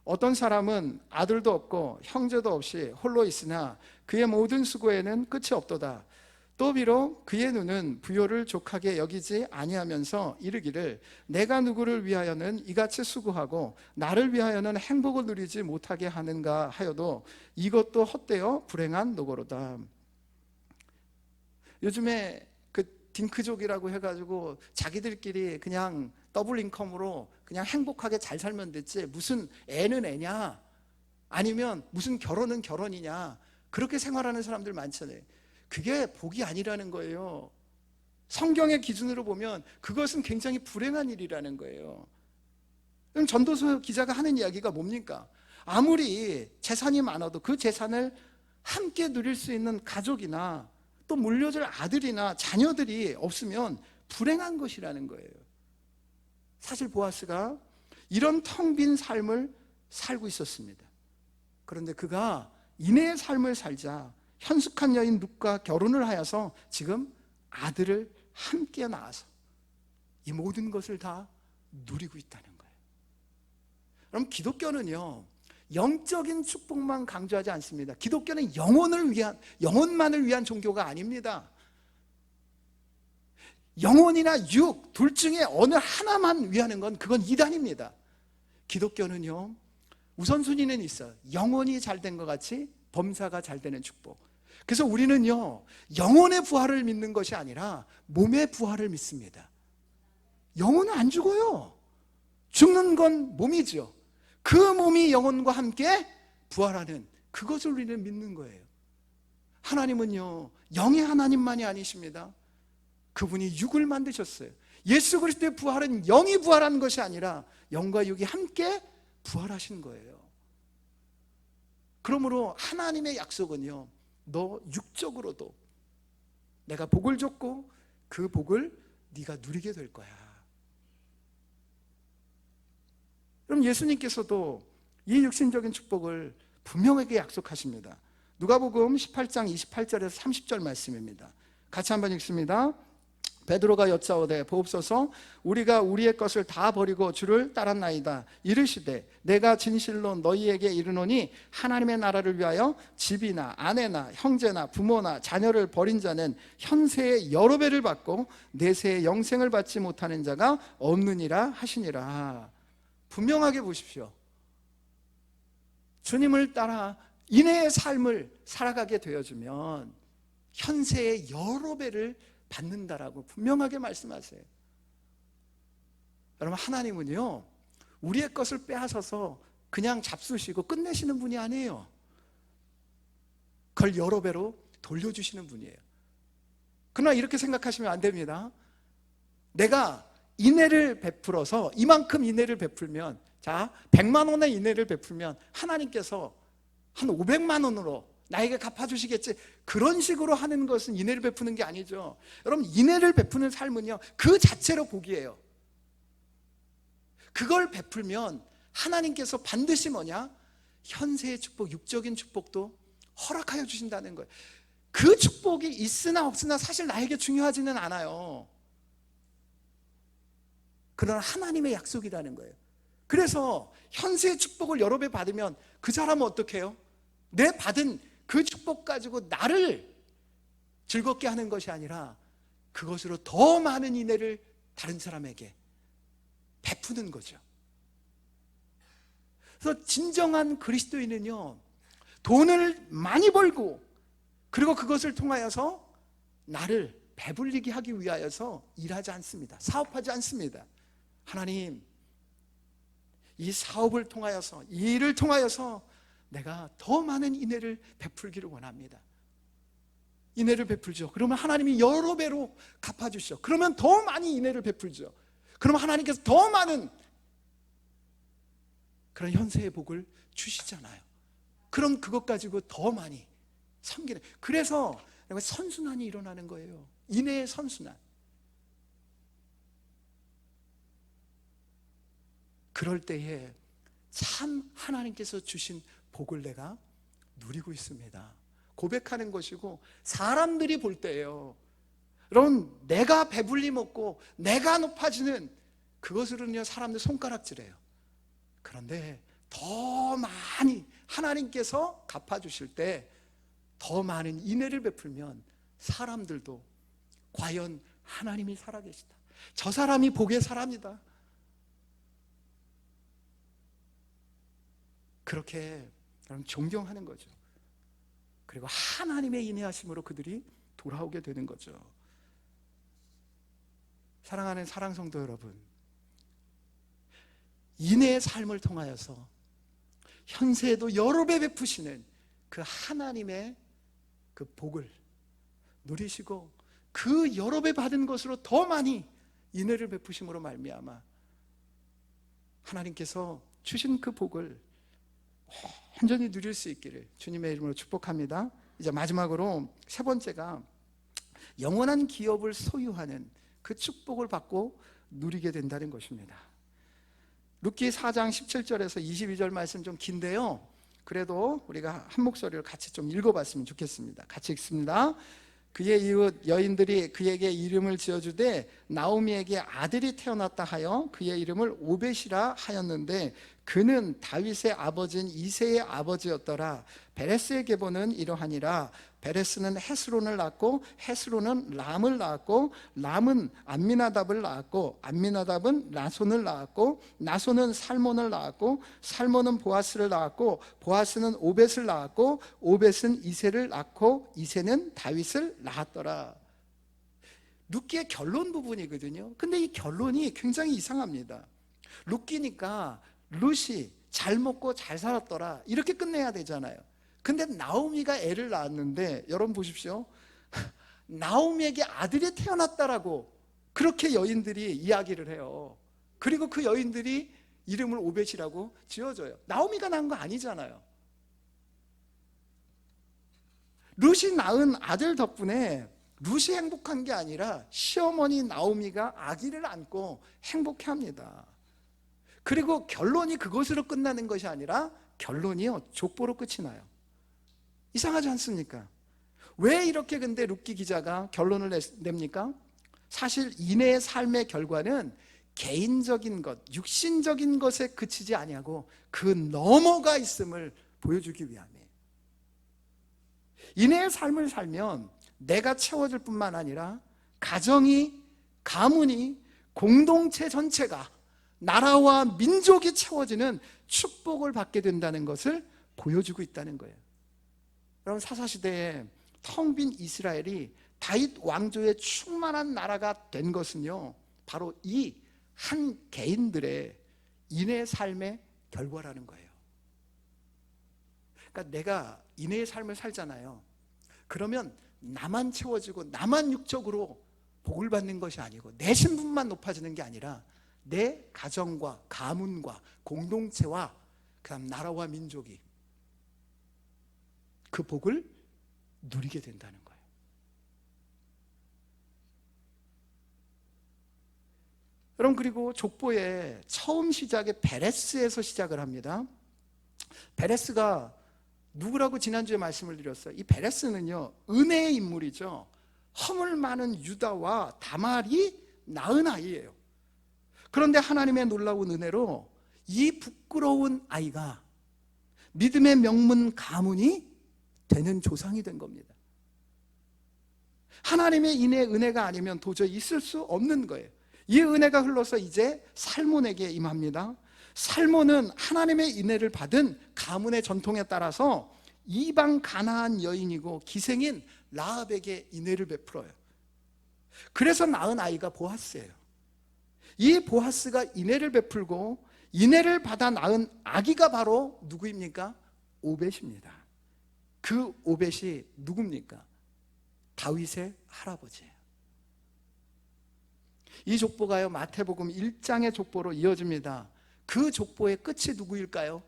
어떤 사람은 아들도 없고 형제도 없이 홀로 있으나 그의 모든 수고에는 끝이 없도다. 또 비록 그의 눈은 부요를 족하게 여기지 아니하면서 이르기를 내가 누구를 위하여는 이같이 수고하고 나를 위하여는 행복을 누리지 못하게 하는가 하여도 이것도 헛되어 불행한 노고로다. 요즘에 그 딩크족이라고 해가지고 자기들끼리 그냥 더블 인컴으로 그냥 행복하게 잘 살면 됐지 무슨 애는 애냐 아니면 무슨 결혼은 결혼이냐 그렇게 생활하는 사람들 많잖아요. 그게 복이 아니라는 거예요. 성경의 기준으로 보면 그것은 굉장히 불행한 일이라는 거예요. 그럼 전도서 기자가 하는 이야기가 뭡니까? 아무리 재산이 많아도 그 재산을 함께 누릴 수 있는 가족이나 또 물려줄 아들이나 자녀들이 없으면 불행한 것이라는 거예요. 사실 보아스가 이런 텅 빈 삶을 살고 있었습니다. 그런데 그가 인애의 삶을 살자 현숙한 여인 룻과 결혼을 하여서 지금 아들을 함께 낳아서 이 모든 것을 다 누리고 있다는 거예요. 그럼 기독교는요 영적인 축복만 강조하지 않습니다. 기독교는 영혼만을 위한 종교가 아닙니다. 영혼이나 육 둘 중에 어느 하나만 위하는 건 그건 이단입니다. 기독교는요 우선순위는 있어요. 영혼이 잘된 것 같이 범사가 잘 되는 축복. 그래서 우리는요 영혼의 부활을 믿는 것이 아니라 몸의 부활을 믿습니다. 영혼은 안 죽어요. 죽는 건 몸이죠. 그 몸이 영혼과 함께 부활하는 그것을 우리는 믿는 거예요. 하나님은요 영의 하나님만이 아니십니다. 그분이 육을 만드셨어요. 예수 그리스도의 부활은 영이 부활한 것이 아니라 영과 육이 함께 부활하신 거예요. 그러므로 하나님의 약속은요 너 육적으로도 내가 복을 줬고 그 복을 네가 누리게 될 거야. 그럼 예수님께서도 이 육신적인 축복을 분명하게 약속하십니다. 누가복음 18장 28절에서 30절 말씀입니다. 같이 한번 읽습니다. 베드로가 여짜오되 보옵소서 우리가 우리의 것을 다 버리고 주를 따랐나이다. 이르시되 내가 진실로 너희에게 이르노니 하나님의 나라를 위하여 집이나 아내나 형제나 부모나 자녀를 버린 자는 현세의 여러 배를 받고 내세의 영생을 받지 못하는 자가 없느니라 하시니라. 분명하게 보십시오. 주님을 따라 인애의 삶을 살아가게 되어주면 현세의 여러 배를 받는다라고 분명하게 말씀하세요. 여러분 하나님은요 우리의 것을 빼앗아서 그냥 잡수시고 끝내시는 분이 아니에요. 그걸 여러 배로 돌려주시는 분이에요. 그러나 이렇게 생각하시면 안 됩니다. 내가 인애를 베풀어서 이만큼 인애를 베풀면 자 100만 원의 인애를 베풀면 하나님께서 한 500만 원으로 나에게 갚아주시겠지. 그런 식으로 하는 것은 인애를 베푸는 게 아니죠. 여러분 인애를 베푸는 삶은요 그 자체로 복이에요. 그걸 베풀면 하나님께서 반드시 뭐냐? 현세의 축복, 육적인 축복도 허락하여 주신다는 거예요. 그 축복이 있으나 없으나 사실 나에게 중요하지는 않아요. 그러나 하나님의 약속이라는 거예요. 그래서 현세의 축복을 여러 배 받으면 그 사람은 어떻게 해요? 내 받은 그 축복 가지고 나를 즐겁게 하는 것이 아니라 그것으로 더 많은 인애를 다른 사람에게 베푸는 거죠. 그래서 진정한 그리스도인은요 돈을 많이 벌고 그리고 그것을 통하여서 나를 배불리게 하기 위하여서 일하지 않습니다. 사업하지 않습니다. 하나님 이 사업을 통하여서 이 일을 통하여서 내가 더 많은 인애를 베풀기를 원합니다. 인애를 베풀죠. 그러면 하나님이 여러 배로 갚아주시죠. 그러면 더 많이 인애를 베풀죠. 그러면 하나님께서 더 많은 그런 현세의 복을 주시잖아요. 그럼 그것 가지고 더 많이 섬기는, 그래서 선순환이 일어나는 거예요. 인내의 선순환. 그럴 때에 참 하나님께서 주신 복을 내가 누리고 있습니다. 고백하는 것이고, 사람들이 볼 때예요. 여러분, 내가 배불리 먹고 내가 높아지는 그것으로는요 사람들 손가락질해요. 그런데 더 많이 하나님께서 갚아주실 때 더 많은 인애를 베풀면 사람들도 과연 하나님이 살아계시다, 저 사람이 복의 사람이다, 그렇게 존경하는 거죠. 그리고 하나님의 인애하심으로 그들이 돌아오게 되는 거죠. 사랑하는 사랑성도 여러분, 인애의 삶을 통하여서 현세에도 여러 배 베푸시는 그 하나님의 그 복을 누리시고, 그 여러 배 받은 것으로 더 많이 인애를 베푸심으로 말미암아 하나님께서 주신 그 복을 온전히 누릴 수 있기를 주님의 이름으로 축복합니다. 이제 마지막으로 세 번째가 영원한 기업을 소유하는 그 축복을 받고 누리게 된다는 것입니다. 룻기 4장 17절에서 22절 말씀 좀 긴데요, 그래도 우리가 한 목소리로 같이 좀 읽어봤으면 좋겠습니다. 같이 읽습니다. 그의 이웃 여인들이 그에게 이름을 지어주되 나오미에게 아들이 태어났다 하여 그의 이름을 오벳이라 하였는데 그는 다윗의 아버지인 이새의 아버지였더라. 베레스의 계보는 이러하니라. 베레스는 헤스론을 낳고 헤스론은 람을 낳았고 람은 암미나답을 낳았고 암미나답은 나손을 낳았고 나손은 살몬을 낳았고 살몬은 보아스를 낳았고 보아스는 오벳을 낳았고 오벳은 이새를 낳고 이새는 다윗을 낳았더라. 룻기의 결론 부분이거든요. 근데 이 결론이 굉장히 이상합니다. 룻기니까 룻이 잘 먹고 잘 살았더라 이렇게 끝내야 되잖아요. 근데 나오미가 애를 낳았는데 여러분 보십시오. 나오미에게 아들이 태어났다라고 그렇게 여인들이 이야기를 해요. 그리고 그 여인들이 이름을 오벳이라고 지어줘요. 나오미가 낳은 거 아니잖아요. 룻이 낳은 아들 덕분에 룻이 행복한 게 아니라 시어머니 나오미가 아기를 안고 행복해합니다. 그리고 결론이 그것으로 끝나는 것이 아니라 결론이요 족보로 끝이 나요. 이상하지 않습니까? 왜 이렇게 근데 룻기 기자가 결론을 냅니까? 사실 인애의 삶의 결과는 개인적인 것, 육신적인 것에 그치지 아니하고 그 너머가 있음을 보여주기 위함이에요. 인애의 삶을 살면 내가 채워질 뿐만 아니라 가정이, 가문이, 공동체 전체가, 나라와 민족이 채워지는 축복을 받게 된다는 것을 보여주고 있다는 거예요. 여러분, 사사시대에 텅 빈 이스라엘이 다윗 왕조의 충만한 나라가 된 것은요 바로 이 한 개인들의 인애의 삶의 결과라는 거예요. 그러니까 내가 인애의 삶을 살잖아요. 그러면 나만 채워지고 나만 육적으로 복을 받는 것이 아니고 내 신분만 높아지는 게 아니라 내 가정과 가문과 공동체와 그다음 나라와 민족이 그 복을 누리게 된다는 거예요. 여러분, 그리고 족보의 처음 시작에 베레스에서 시작을 합니다. 베레스가 누구라고 지난주에 말씀을 드렸어요. 이 베레스는요 은혜의 인물이죠. 허물 많은 유다와 다말이 낳은 아이예요. 그런데 하나님의 놀라운 은혜로 이 부끄러운 아이가 믿음의 명문 가문이 되는 조상이 된 겁니다. 하나님의 인의 은혜가 아니면 도저히 있을 수 없는 거예요. 이 은혜가 흘러서 이제 살몬에게 임합니다. 살몬은 하나님의 은혜를 받은 가문의 전통에 따라서 이방 가나안 여인이고 기생인 라합에게 인애를 베풀어요. 그래서 낳은 아이가 보아스예요. 이 보아스가 인애를 베풀고 인애를 받아 낳은 아기가 바로 누구입니까? 오벳입니다. 그 오벳이 누굽니까? 다윗의 할아버지예요. 이 족보가요 마태복음 1장의 족보로 이어집니다. 그 족보의 끝이 누구일까요?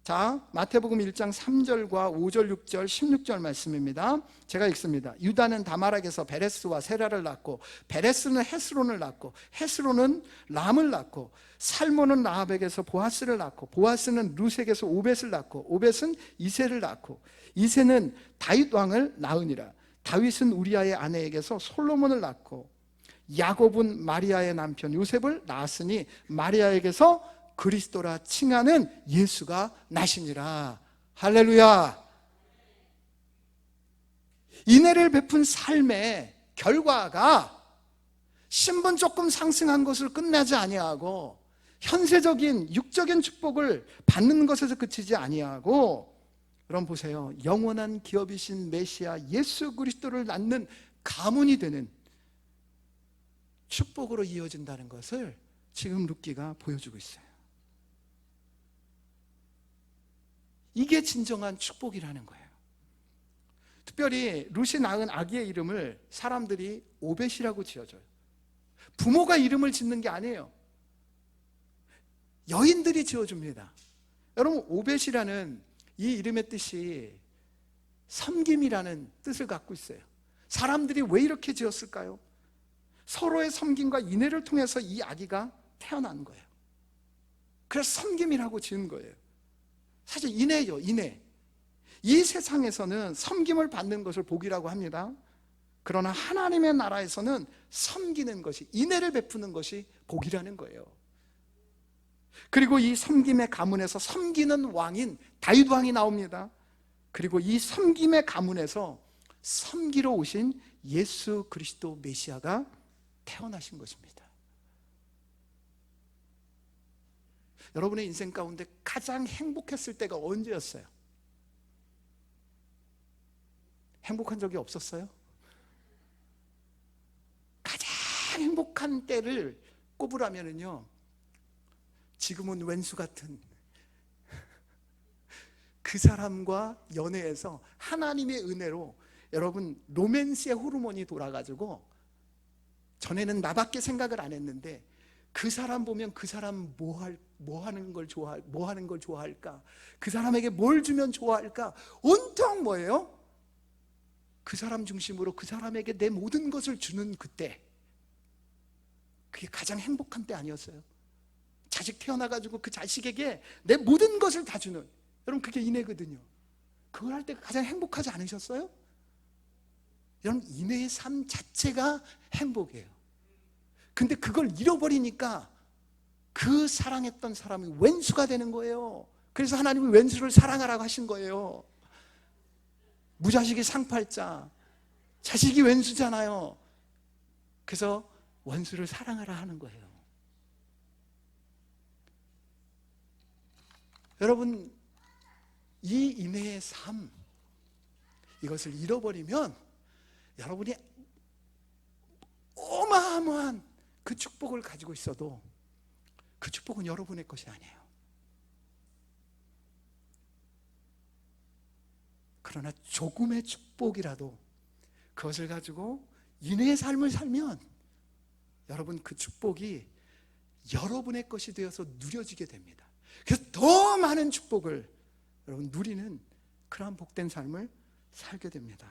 자, 마태복음 1장 3절과 5절, 6절, 16절 말씀입니다. 제가 읽습니다. 유다는 다마락에서 베레스와 세라를 낳고, 베레스는 헤스론을 낳고, 헤스론은 람을 낳고, 살몬은 라합에게서 보아스를 낳고, 보아스는 루색에서 오벳을 낳고, 오벳은 이새를 낳고, 이새는 다윗 왕을 낳으니라. 다윗은 우리아의 아내에게서 솔로몬을 낳고, 야곱은 마리아의 남편 요셉을 낳았으니 마리아에게서 그리스도라 칭하는 예수가 나시니라. 할렐루야. 인애를 베푼 삶의 결과가 신분 조금 상승한 것을 끝나지 아니하고, 현세적인 육적인 축복을 받는 것에서 그치지 아니하고, 여러분 보세요. 영원한 기업이신 메시아 예수 그리스도를 낳는 가문이 되는 축복으로 이어진다는 것을 지금 룻기가 보여주고 있어요. 이게 진정한 축복이라는 거예요. 특별히 룻이 낳은 아기의 이름을 사람들이 오벳이라고 지어줘요. 부모가 이름을 짓는 게 아니에요. 여인들이 지어줍니다. 여러분, 오벳이라는 이 이름의 뜻이 섬김이라는 뜻을 갖고 있어요. 사람들이 왜 이렇게 지었을까요? 서로의 섬김과 인애를 통해서 이 아기가 태어난 거예요. 그래서 섬김이라고 지은 거예요. 사실 인애죠, 인애. 이 세상에서는 섬김을 받는 것을 복이라고 합니다. 그러나 하나님의 나라에서는 섬기는 것이, 인애를 베푸는 것이 복이라는 거예요. 그리고 이 섬김의 가문에서 섬기는 왕인 다윗 왕이 나옵니다. 그리고 이 섬김의 가문에서 섬기러 오신 예수 그리스도 메시아가 태어나신 것입니다. 여러분의 인생 가운데 가장 행복했을 때가 언제였어요? 행복한 적이 없었어요? 가장 행복한 때를 꼽으라면요, 지금은 왼수 같은 그 사람과 연애해서 하나님의 은혜로 여러분 로맨스의 호르몬이 돌아가지고, 전에는 나밖에 생각을 안 했는데 그 사람 보면 그 사람 뭐 하는 걸 좋아할까? 그 사람에게 뭘 주면 좋아할까? 온통 뭐예요? 그 사람 중심으로 그 사람에게 내 모든 것을 주는 그때, 그게 가장 행복한 때 아니었어요? 자식 태어나가지고 그 자식에게 내 모든 것을 다 주는, 여러분 그게 인애거든요. 그걸 할 때가 가장 행복하지 않으셨어요? 여러분, 인애의 삶 자체가 행복이에요. 근데 그걸 잃어버리니까 그 사랑했던 사람이 왼수가 되는 거예요. 그래서 하나님이 왼수를 사랑하라고 하신 거예요. 무자식이 상팔자, 자식이 왼수잖아요. 그래서 원수를 사랑하라 하는 거예요. 여러분, 이 인애의 삶, 이것을 잃어버리면 여러분이 어마어마한 그 축복을 가지고 있어도 그 축복은 여러분의 것이 아니에요. 그러나 조금의 축복이라도 그것을 가지고 인애의 삶을 살면 여러분, 그 축복이 여러분의 것이 되어서 누려지게 됩니다. 그래서 더 많은 축복을 여러분 누리는 그러한 복된 삶을 살게 됩니다.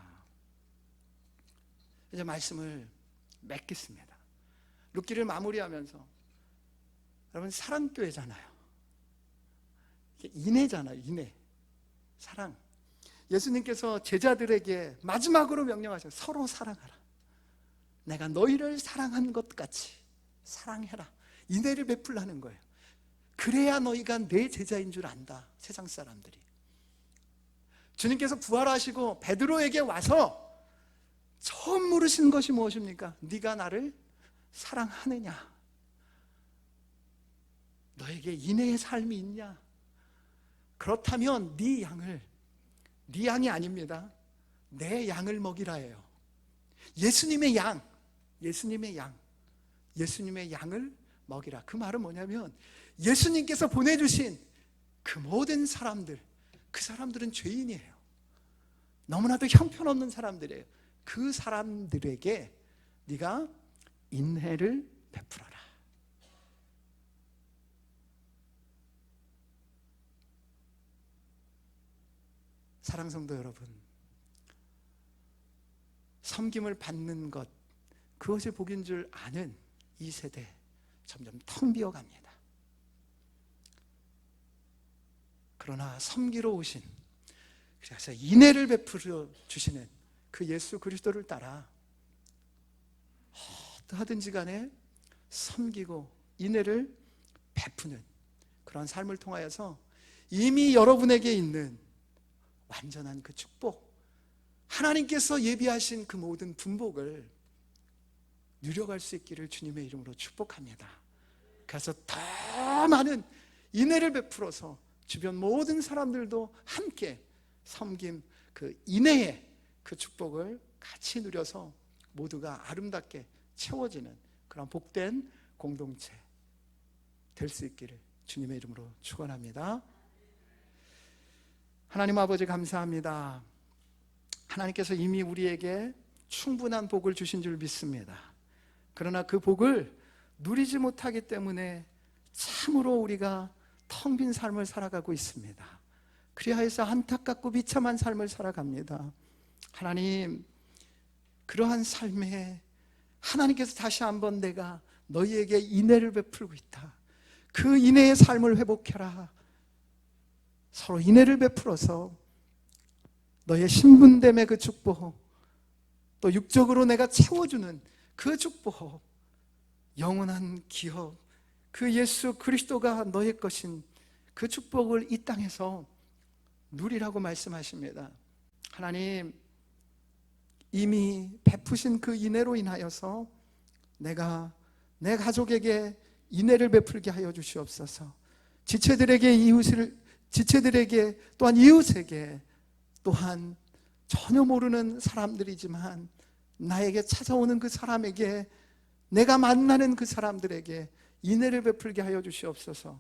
이제 말씀을 맺겠습니다. 룻기를 마무리하면서, 여러분 사랑교회잖아요. 인애잖아요. 인애, 사랑. 예수님께서 제자들에게 마지막으로 명령하셔서 서로 사랑하라. 내가 너희를 사랑한 것 같이 사랑해라. 인애를 베풀라는 거예요. 그래야 너희가 내 제자인 줄 안다, 세상 사람들이. 주님께서 부활하시고 베드로에게 와서 처음 물으신 것이 무엇입니까? 네가 나를 사랑하느냐? 너에게 인애의 삶이 있냐? 그렇다면 네 양이 아닙니다. 내 양을 먹이라예요. 예수님의 양을 먹이라. 그 말은 뭐냐면, 예수님께서 보내주신 그 모든 사람들, 그 사람들은 죄인이에요. 너무나도 형편없는 사람들이에요. 그 사람들에게 네가 인애를 베풀어라. 사랑 성도 여러분, 섬김을 받는 것, 그것이 복인 줄 아는 이 세대 점점 텅 비어갑니다. 그러나 섬기러 오신, 그래서 인애를 베풀어 주시는 그 예수 그리스도를 따라 어떠하든지 간에 섬기고 인애를 베푸는 그런 삶을 통하여서 이미 여러분에게 있는 완전한 그 축복, 하나님께서 예비하신 그 모든 분복을 누려갈 수 있기를 주님의 이름으로 축복합니다. 그래서 더 많은 인애를 베풀어서 주변 모든 사람들도 함께 섬김, 그 인애의 그 축복을 같이 누려서 모두가 아름답게 채워지는 그런 복된 공동체 될 수 있기를 주님의 이름으로 축원합니다. 하나님 아버지 감사합니다. 하나님께서 이미 우리에게 충분한 복을 주신 줄 믿습니다. 그러나 그 복을 누리지 못하기 때문에 참으로 우리가 텅 빈 삶을 살아가고 있습니다. 그리하여서 안타깝고 비참한 삶을 살아갑니다. 하나님, 그러한 삶에 하나님께서 다시 한번 내가 너희에게 인애를 베풀고 있다, 그 인애의 삶을 회복해라. 서로 인애를 베풀어서 너의 신분됨의 그 축복, 또 육적으로 내가 채워주는 그 축복, 영원한 기업, 그 예수 그리스도가 너의 것인 그 축복을 이 땅에서 누리라고 말씀하십니다. 하나님, 이미 베푸신 그 인애로 인하여서 내가 내 가족에게 인애를 베풀게 하여 주시옵소서. 지체들에게 또한 이웃에게, 또한 전혀 모르는 사람들이지만 나에게 찾아오는 그 사람에게, 내가 만나는 그 사람들에게 인애를 베풀게 하여 주시옵소서.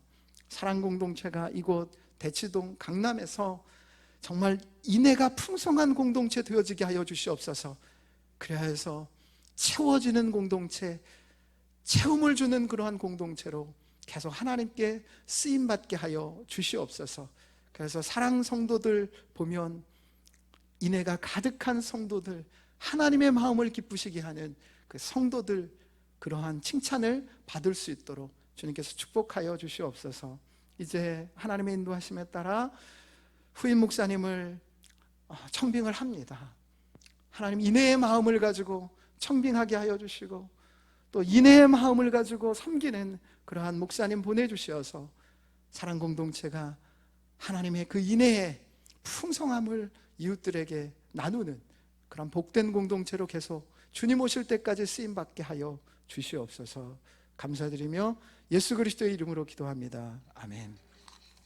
사랑공동체가 이곳 대치동 강남에서 정말 인애가 풍성한 공동체 되어지게 하여 주시옵소서. 그래야 해서 채워지는 공동체, 채움을 주는 그러한 공동체로 계속 하나님께 쓰임받게 하여 주시옵소서. 그래서 사랑 성도들 보면 인애가 가득한 성도들, 하나님의 마음을 기쁘시게 하는 그 성도들, 그러한 칭찬을 받을 수 있도록 주님께서 축복하여 주시옵소서. 이제 하나님의 인도하심에 따라 후임 목사님을 청빙을 합니다. 하나님, 인애의 마음을 가지고 청빙하게 하여 주시고, 또 인애의 마음을 가지고 섬기는 그러한 목사님 보내주셔서 사랑 공동체가 하나님의 그 인애의 풍성함을 이웃들에게 나누는 그런 복된 공동체로 계속 주님 오실 때까지 쓰임받게 하여 주시옵소서. 감사드리며 예수 그리스도의 이름으로 기도합니다. 아멘.